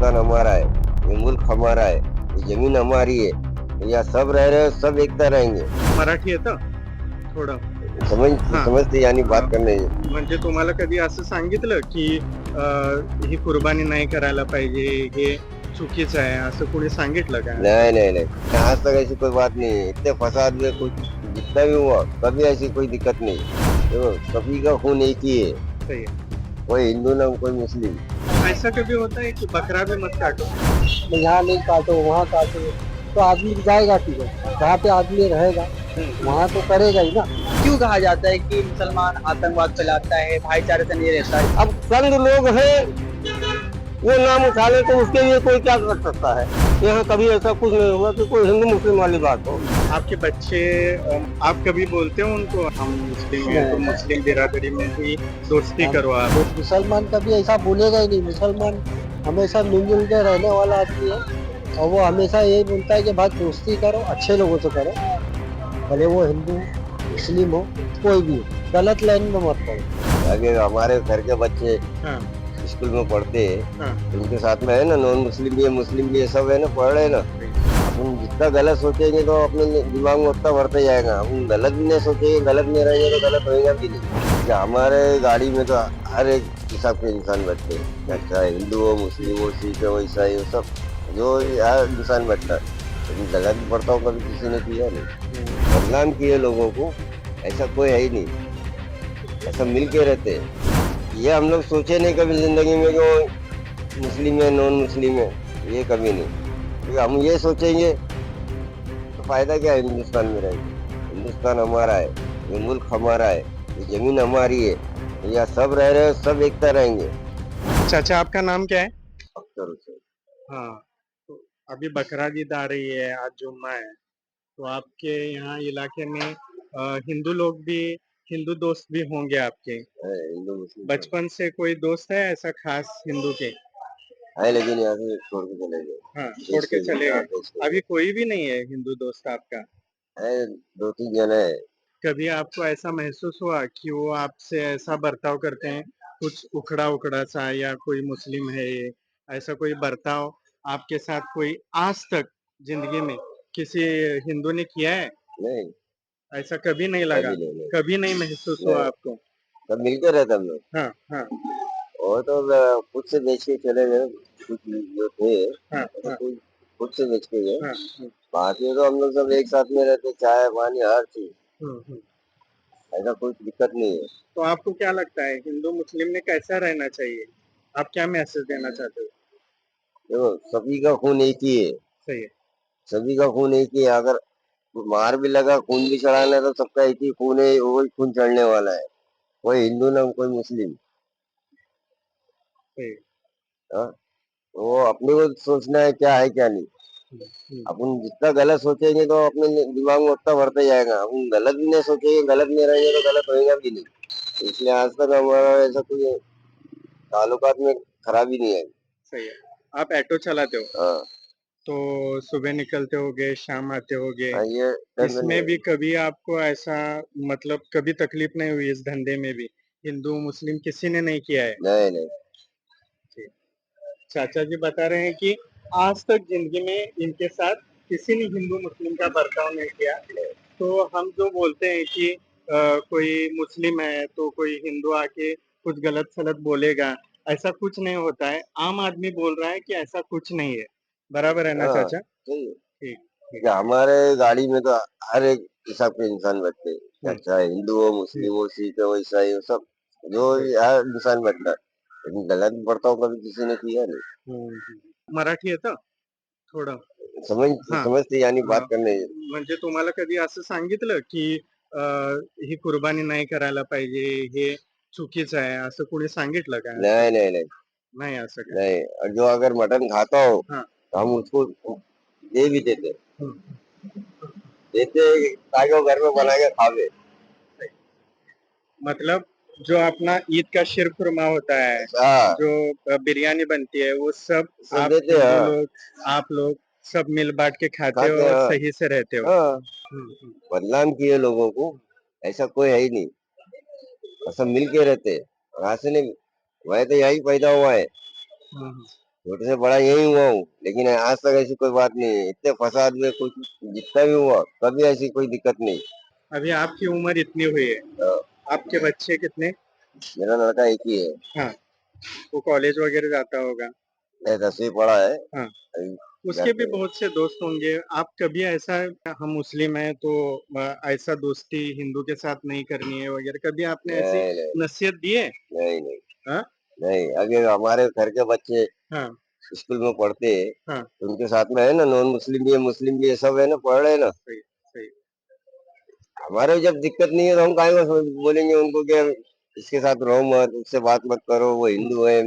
हिंदुस्तान हमारा है, ये मुल्क हमारा है, ये जमीन हमारी है। यहाँ सब रह रहे हो, सब एकता रहेंगे। मराठी येतं थोडं? समझ हां, समझते यानी बात हां. करने। म्हणजे तुम्हाला कधी असं सांगितलं की ही कुर्बानी नाही करायला पाहिजे, हे चुकीचं आहे, असं कोणी सांगितलं का? नहीं नहीं नहीं, आज तक ऐसी कोई बात नहीं है। इतने फसाद में कुछ जितना भी हुआ, कभी ऐसी कोई दिक्कत नहीं। देखो, सभी का खून एक ही है, सही है. कोई हिंदू ना कोई मुस्लिम। ऐसा कभी होता है कि बकरा भी मत काटो? यहाँ नहीं काटो वहाँ काटो, तो आदमी जाएगा किधर? जहाँ पे आदमी रहेगा वहाँ तो करेगा ही ना। क्यों कहा जाता है कि मुसलमान आतंकवाद फैलाता है, भाईचारे से नहीं रहता है? अब चंद लोग हैं, वो नाम उठा ले तो उसके लिए कोई क्या कर सकता है। यहाँ कभी ऐसा कुछ नहीं हुआ कि कोई हिंदू मुस्लिम वाली बात हो। आपके बच्चे आप कभी बोलते हो उनको हम मुस्लिम हैं तो मुस्लिम बिरादरी में भी दोस्ती करो आप? वो मुसलमान कभी ऐसा बोलेगा ही नहीं। मुसलमान हमेशा मिलजुल के रहने वाला आदमी है और वो हमेशा यही बोलता है कि भाई दोस्ती करो, अच्छे लोगों से करो, भले वो हिंदू मुस्लिम हो कोई भी हो, गलत लाइन में मत पड़ो। आगे हमारे घर के बच्चे हाँ, स्कूल में पढ़ते हैं, हाँ. उनके साथ में है ना, नॉन मुस्लिम भी है, मुस्लिम भी है, सब है ना, पढ़ रहे हैं ना। हम जितना गलत सोचेंगे तो अपने दिमाग में उतना बढ़ते जाएगा। हम गलत भी नहीं सोचेंगे, गलत नहीं रहेंगे तो गलत होएगा भी नहीं। क्या हमारे गाड़ी में तो हर एक हिसाब के इंसान बैठते हैं, चाहे हिंदू हो, मुस्लिम हो, सिख हो, ईसाई हो, सब जो हर इंसान बैठता है। लेकिन गलत पढ़ता हो कभी किसी ने किया नहीं, बदनाम किए लोगों को, ऐसा कोई है ही नहीं। ऐसा मिल के रहते हैं। ये हम लोग सोचे नहीं कभी जिंदगी में कि वो मुस्लिम है नॉन मुस्लिम है, ये कभी नहीं। क्योंकि हम ये सोचेंगे तो फायदा क्या है हिंदुस्तान में रहेंगे। हिंदुस्तान हमारा है, ये मुल्क हमारा है, ये जमीन हमारी है। यहाँ सब रह रहे हो, सब एकता रहेंगे। चाचा आपका नाम क्या है? अख्तर हुसैन। हाँ, तो अभी बकरा ईद आ रही है, आज जुम्मा है, तो आपके यहाँ इलाके में हिंदू लोग भी, हिंदू दोस्त भी होंगे आपके? है, हिंदू मुस्लिम बचपन से कोई दोस्त है ऐसा खास हिंदू के? है, लेकिन यहाँ से छोड़ के चले गए। हाँ, छोड़ के चले हाँ, गए. देश के अभी कोई भी नहीं है हिंदू दोस्त आपका? है, दो तीन जने है। कभी आपको ऐसा महसूस हुआ कि वो आपसे ऐसा बर्ताव करते हैं, कुछ उखड़ा उखड़ा सा, या कोई मुस्लिम है ये, ऐसा कोई बर्ताव आपके साथ कोई आज तक जिंदगी में किसी हिंदू ने किया है? नहीं, ऐसा कभी नहीं लगा? कभी नहीं, नहीं, कभी नहीं महसूस हुआ नहीं। आपको? सब मिलकर रहते हम लोग। हाँ, हाँ, और तो खुद से बेच के चले गए, कुछ जो थे हाँ, तो हाँ, कुछ खुद से बेच के गए। हाँ, हाँ, बाकी तो हम लोग सब एक साथ में रहते, चाय पानी हर चीज, हम्म. ऐसा कोई दिक्कत नहीं है। तो आपको क्या लगता है हिंदू मुस्लिम में कैसा रहना चाहिए? आप क्या मैसेज देना चाहते हो? देखो, सभी का खून एक ही है, सही है. सभी का खून एक ही है। अगर मार भी लगा, खून भी चढ़ाना है तो सबका एक ही खून है, वही खून चढ़ने वाला है। कोई हिंदू ना कोई मुस्लिम। सही है. हाँ, वो अपने को सोचना है क्या है क्या नहीं। अपन जितना गलत सोचेंगे तो अपने दिमाग में उतना बढ़ते जाएगा। हम गलत भी नहीं सोचेंगे, गलत नहीं रहेंगे तो गलत होएगा भी नहीं। इसलिए आज तक हमारा ऐसा कोई ताल्लुकात में खराबी नहीं आई। सही है. आप ऑटो चलाते हो, हाँ, तो सुबह निकलते होगे, शाम आते होगे, हाँ, ये टेंशन इसमें नहीं भी है। कभी आपको ऐसा, मतलब कभी तकलीफ नहीं हुई इस धंधे में भी? हिंदू मुस्लिम किसी ने नहीं किया है? नहीं नहीं, ठीक. चाचा जी बता रहे हैं कि आज तक जिंदगी में इनके साथ किसी ने हिंदू मुस्लिम का बर्ताव नहीं किया. तो हम जो बोलते हैं कि कोई मुस्लिम है तो कोई हिंदू आके कुछ गलत सलत बोलेगा, ऐसा कुछ नहीं होता है. आम आदमी बोल रहा है कि ऐसा कुछ नहीं है. बराबर है ना हाँ, चाचा? सही है। ठीक, ठीक. क्या हमारे गाड़ी में तो हर एक हिसाब के इंसान बैठते हैं, क्या हम्म, चाहे हिंदू हो, हम्म, मुस्लिम हो, सिख हो, ईसाई हो, सब जो सही. हर इंसान बैठता है। लेकिन गलत बर्ताव कभी किसी ने किया नहीं। मराठी येतं थोडं? समझ हां, समझते यानी हां. बात करने। म्हणजे तुम्हाला कधी असं सांगितलं की ही कुर्बानी नाही करायला पाहिजे, हे चुकीचं आहे, असं कोणी सांगितलं का असं? नहीं नहीं नहीं नाही असं काय? नहीं, और जो अगर मटन खाता हो हां. तो हम उसको दे भी देते, हं. देते ताकि वो घर में बना के खावे। मतलब जो अपना ईद का शीरखुरमा होता है, हाँ, जो बिरयानी बनती है, वो सब सब आप देते हैं। हिंदू हाँ, लोग, आप लोग सब मिल बाँट के खाते हो खाते हैं। और हाँ, सही से रहते हो. हाँ, हुँ, हुँ. बदनाम किए लोगों को, ऐसा कोई है ही नहीं। और सब मिल के रहते हैं। यहाँ से नहीं, वह तो यही पैदा हुआ है। हुँ, हुँ. छोटे से बड़ा यही हुआ हूँ, लेकिन आज तक ऐसी कोई बात नहीं है। इतने फसाद में कुछ जितना भी हुआ कभी ऐसी कोई दिक्कत नहीं। अभी आपकी उम्र इतनी हुई है, हाँ, आपके बच्चे कितने? मेरा लड़का एक ही है। हाँ, वो कॉलेज वगैरह जाता होगा। 10वीं पढ़ा है हाँ, अभी। घर उसके भी पे बहुत से दोस्त होंगे। आप कभी ऐसा, हम मुस्लिम हैं तो ऐसा दोस्ती हिंदू के साथ नहीं करनी है वगैरह, कभी आपने ऐसी नहीं नहीं नसीहत दी है? नहीं नहीं हाँ नहीं, अभी हमारे घर के बच्चे हाँ स्कूल में पढ़ते हैं, हाँ, तो उनके साथ में है ना, नॉन मुस्लिम भी है, मुस्लिम भी है, सब है ना, पढ़ रहे हैं ना। सही सही। हमारे जब दिक्कत नहीं है तो हम काहे को बोलेंगे उनको कि इसके साथ रहो मत, उससे बात मत करो, वो हिंदू है।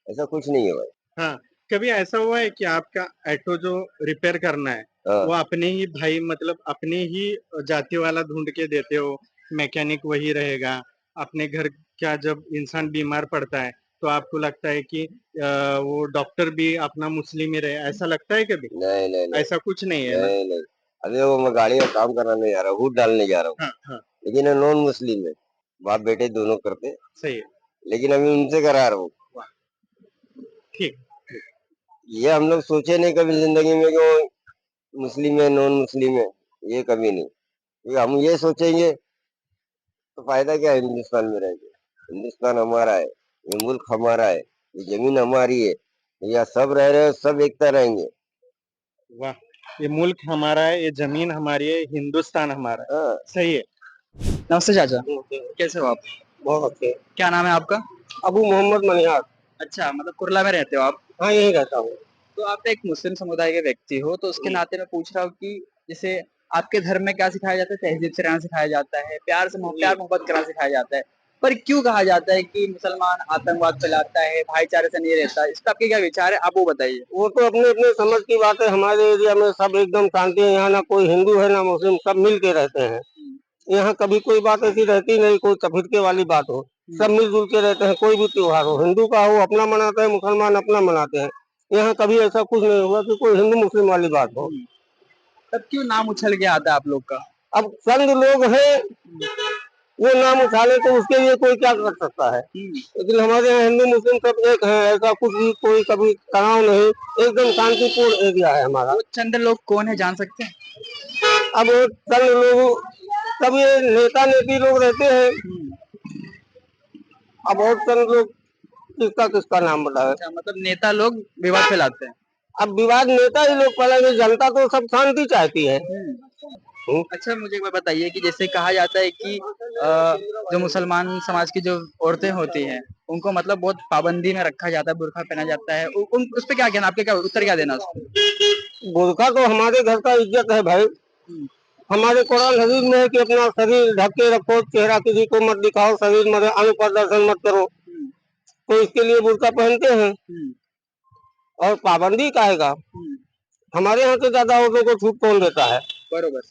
ऐसा कुछ नहीं है भाई। हाँ, कभी ऐसा हुआ है कि आपका ऑटो जो रिपेयर करना है, वो हाँ अपने ही भाई मतलब अपने ही जाति वाला ढूंढ के देते हो, मैकेनिक वही रहेगा? अपने घर का जब इंसान बीमार पड़ता है तो आपको लगता है कि वो डॉक्टर भी अपना मुस्लिम ही रहे, ऐसा लगता है कभी? नहीं नहीं नहीं ऐसा कुछ नहीं है ना? नहीं नहीं। अरे वो मैं गाड़ी का काम कराने नहीं जा रहा हूँ, हूट डालने जा रहा हूँ। हाँ हाँ, लेकिन ये नॉन मुस्लिम है, बाप बेटे दोनों करते, सही है। लेकिन अभी उनसे करा रहा हूँ। वाह, ठीक। ये हम लोग सोचे नहीं कभी जिंदगी में कि वो मुस्लिम है नॉन मुस्लिम है, ये कभी नहीं। क्योंकि हम ये सोचेंगे तो फायदा क्या है हिंदुस्तान में रह के। हिंदुस्तान हमारा है, ये मुल्क हमारा है, ये जमीन हमारी है, यहाँ सब रह रहे हैं, सब एकता रहेंगे। वाह, ये मुल्क हमारा है, ये जमीन हमारी है, हिंदुस्तान हमारा है। हाँ। सही है। नमस्ते चाचा, कैसे हो आप? बहुत अच्छे। क्या नाम है आपका? अबू मोहम्मद मनिहार। अच्छा, मतलब कुर्ला में रहते हो आप? हाँ, यही रहता हूँ। तो आप एक मुस्लिम समुदाय के व्यक्ति हो, तो उसके नाते मैं पूछ रहा हूँ कि जैसे आपके धर्म में क्या सिखाया जाता है? तहज़ीब से रहना सिखाया जाता है, प्यार मोहब्बत करना सिखाया जाता है। पर क्यों कहा जाता है कि मुसलमान आतंकवाद फैलाता है, भाईचारे से नहीं रहता? इस पे आपके क्या विचार है? आप वो बताइए। वो तो अपने अपने समझ की बात है। हमारे एरिया में सब एकदम शांति है। यहाँ ना कोई हिंदू है ना मुस्लिम, सब मिल के रहते हैं। यहाँ कभी कोई बात ऐसी रहती नहीं, कोई तफरीके वाली बात हो। सब मिलजुल के रहते हैं। कोई भी त्योहार हो, हिंदू का हो अपना मनाते हैं, मुसलमान अपना मनाते हैं। यहाँ कभी ऐसा कुछ नहीं हुआ कि कोई हिंदू मुस्लिम वाली बात हो। तब क्यों नाम उछल के आता है आप लोग का? अब चंद लोग हैं, वो नाम उछाले तो उसके लिए कोई क्या कर सकता है। लेकिन हमारे यहाँ हिंदू मुस्लिम सब एक है, ऐसा कुछ भी कोई कभी तनाव नहीं। एकदम शांतिपूर्ण एरिया है हमारा। वो चंद लोग कौन है, जान सकते हैं? अब वो चंद लोग, सब ये नेता नेती लोग रहते हैं। अब और चंद लोग, किसका किसका नाम बताए। अच्छा, मतलब नेता लोग विवाद फैलाते हैं। अब विवाद नेता ही लोग फैलाएंगे, जनता तो सब शांति चाहती है। अच्छा, मुझे एक बात बताइए कि जैसे कहा जाता है कि जो मुसलमान समाज की जो औरतें होती हैं, उनको मतलब बहुत पाबंदी में रखा जाता है, बुर्का पहना जाता है। उस पे क्या कहना, आपके क्या उत्तर क्या देना उसको? बुर्का तो हमारे घर का इज्जत है भाई। हमारे कुरान हदीस में है कि अपना शरीर ढक के रखो, चेहरा किसी को मत दिखाओ, शरीर में अंग प्रदर्शन मत करो। तो इसके लिए बुर्का पहनते हैं। और पाबंदी काहे का, हमारे यहाँ से ज्यादा औरतों को छूट कौन देता है। बरोबर।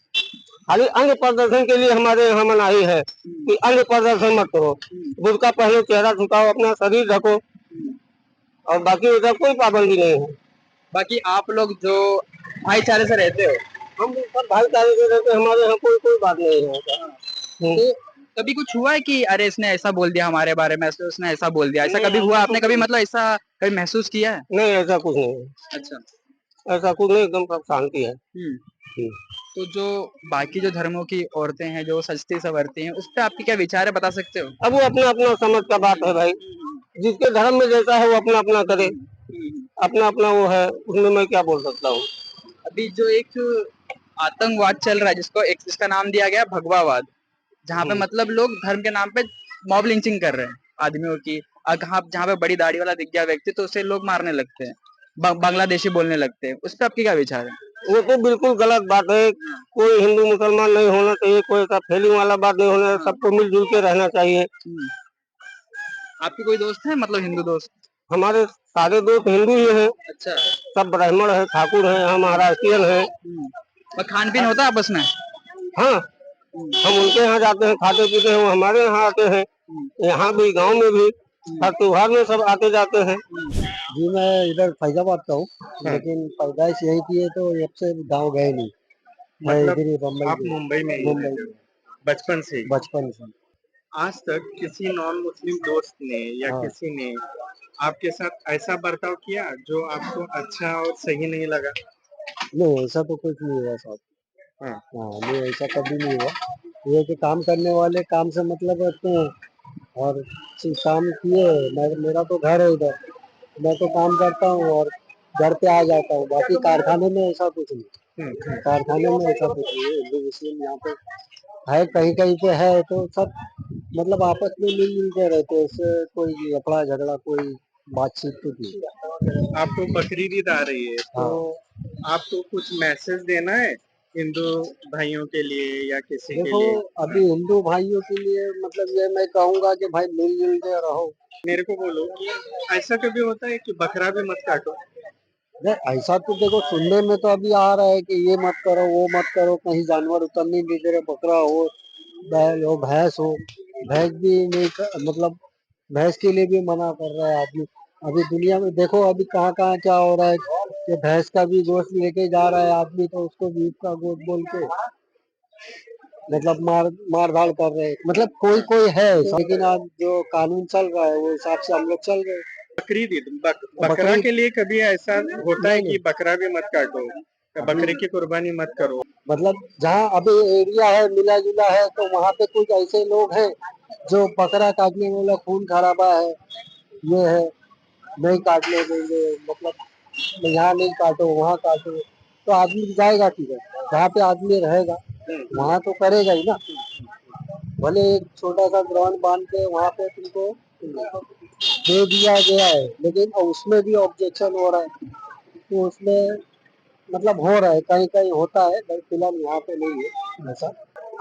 खाली अंग प्रदर्शन के लिए हमारे यहाँ मनाही है कि अंग प्रदर्शन मत करो, बुर्का पहनो, चेहरा झुकाओ, अपना शरीर ढको, और बाकी उधर कोई पाबंदी नहीं है। बाकी आप लोग जो भाईचारे से रहते हो, हम सब भाईचारे से रहते हैं, हमारे यहाँ कोई कोई बात नहीं है। तो कभी कुछ हुआ है कि अरे इसने ऐसा बोल दिया हमारे बारे में, ऐसे उसने ऐसा बोल दिया, ऐसा कभी हुआ? आपने कभी मतलब ऐसा कभी महसूस किया है? नहीं, ऐसा कुछ नहीं है। अच्छा। ऐसा कुछ नहीं, एकदम सब शांति है। तो जो बाकी जो धर्मों की औरतें हैं जो सजती संवरती हैं, उस पे आपके क्या विचार है, बता सकते हो? अब वो अपना अपना समझ का बात है भाई। जिसके धर्म में जैसा है वो अपना अपना करे, अपना अपना वो है, उसमें मैं क्या बोल सकता हूँ। अभी जो एक आतंकवाद चल रहा है, जिसका नाम दिया गया भगवावाद, जहाँ पे मतलब लोग धर्म के नाम पे मॉब लिंचिंग कर रहे हैं आदमियों की। कहाँ जहाँ पे बड़ी दाढ़ी वाला दिख गया व्यक्ति तो उसे लोग मारने लगते हैं, बांग्लादेशी बोलने लगते हैं। उस पर आपके क्या विचार है? वो तो बिल्कुल गलत बात है। कोई हिंदू मुसलमान नहीं होना चाहिए, कोई ऐसा फैलिंग वाला बात नहीं होना चाहिए। सबको मिलजुल के रहना चाहिए। आपके कोई दोस्त है, मतलब हिंदू दोस्त? हमारे सारे दोस्त हिंदू ही हैं। अच्छा। सब ब्राह्मण है, ठाकुर है, हम महाराष्ट्रियन है। और खान पीन होता है आपस में? हाँ, हम उनके यहाँ जाते हैं, खाते पीते हैं, वो हमारे यहाँ आते हैं। यहाँ भी गांव में भी हर त्योहार में सब आते जाते हैं। जी मैं इधर फैजाबाद का हूँ, लेकिन पैदाइश यही की है, तो अब से गाँव गए नहीं। मैं मतलब इधर ही आप मुंबई में ही मुंबई रहते हो, बचपन से ही? बचपन से। आज तक किसी नॉन मुस्लिम दोस्त ने या हाँ। किसी ने आपके साथ ऐसा बर्ताव किया जो आपको अच्छा और सही नहीं लगा? नहीं ऐसा तो कुछ नहीं हुआ साहब। हाँ। हाँ नहीं ऐसा कभी नहीं हुआ। ये कि काम करने वाले काम से मतलब रखते हैं और काम किए। मेरा तो घर है इधर, मैं तो काम करता हूँ और घर पे आ जाता हूँ। बाकी कारखाने में ऐसा कुछ नहीं, कारखाने में ऐसा कुछ नहीं है। हिंदू मुस्लिम यहाँ पे है, कहीं कहीं पे है तो सब मतलब आपस में मिलजुल के रहते हैं। इससे कोई लफड़ा झगड़ा कोई बातचीत कुछ नहीं। आपको बकरीद ईद आ रही है तो आपको कुछ मैसेज देना है हिंदू भाइयों के लिए या किसी के देखो लिए? अभी हिंदू भाइयों के लिए मतलब ये मैं कहूँगा कि भाई मिलजुल के रहो। मेरे को बोलो कि ऐसा कभी होता है कि बकरा भी मत काटो? नहीं ऐसा तो देखो सुनने में तो अभी आ रहा है कि ये मत करो वो मत करो, कहीं जानवर उतरने नहीं दे रहे। बकरा हो, बैल हो, भैंस हो, भैंस भी नहीं मतलब भैंस के लिए भी मना कर रहा है आदमी। अभी दुनिया में देखो अभी कहाँ कहाँ क्या हो रहा है कि भैंस का भी गोश्त लेके जा रहा है आदमी तो उसको बीफ का गोश्त बोल के मतलब मार धाड़ कर रहे हैं। मतलब कोई कोई है ऐसा, लेकिन आज जो कानून चल रहा है वो हिसाब से हम लोग चल रहे हैं। बकरीद ईद बकरा बकरीद के लिए कभी ऐसा होता है नहीं कि नहीं बकरा भी मत काटो, बकरे की कुर्बानी मत करो? मतलब जहाँ अभी एरिया है मिला जुला है तो वहाँ पे कुछ ऐसे लोग हैं जो बकरा काटने वाला खून खराबा है, ये है, नहीं काटने देंगे। मतलब यहाँ नहीं काटो वहाँ काटो, तो आदमी जाएगा किधर? जहाँ पे आदमी रहेगा वहाँ तो करेगा ही ना। भले एक छोटा सा ग्राउंड बांध के वहाँ पे तुमको दे दिया गया है, लेकिन उसमें भी ऑब्जेक्शन हो रहा है। तो उसमें मतलब हो रहा है, कहीं कहीं होता है, पर फिलहाल यहाँ पे नहीं है ऐसा।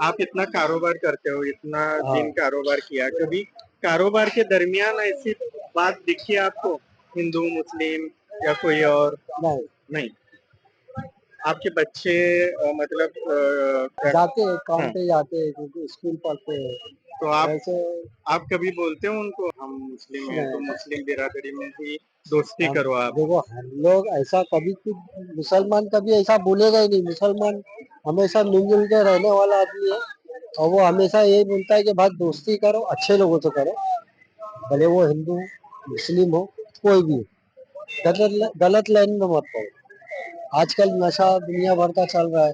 आप इतना कारोबार करते हो, इतना दिन हाँ कारोबार किया, कभी कारोबार के दरमियान ऐसी बात दिखी आपको, हिंदू मुस्लिम या कोई और? नहीं नहीं। आपके बच्चे मतलब जाते हैं काम हाँ, पे जाते हैं क्योंकि स्कूल पढ़ते हैं तो आप वैसे। आप कभी बोलते हो उनको हम मुस्लिम हैं तो नहीं मुस्लिम बिरादरी में ही दोस्ती हम करो आप? देखो हम लोग ऐसा कभी कुछ मुसलमान कभी ऐसा बोलेगा ही नहीं। मुसलमान हमेशा मिलजुल के रहने वाला आदमी है और वो हमेशा यही बोलता है कि भाई दोस्ती करो अच्छे लोगों से करो, भले वो हिंदू मुस्लिम हो कोई भी हो। गलत लाइन में मत पड़ो। आजकल नशा दुनिया भर का चल रहा है,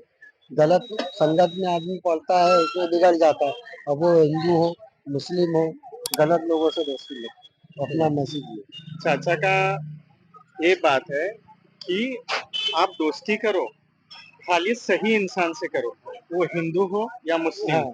गलत संगत में आदमी पड़ता है उसमें बिगड़ जाता है। अब वो हिंदू हो मुस्लिम हो, गलत लोगों से दोस्ती लो, अपना मैसेज लो। चाचा का ये बात है कि आप दोस्ती करो, खाली सही इंसान से करो, वो हिंदू हो या मुस्लिम। हाँ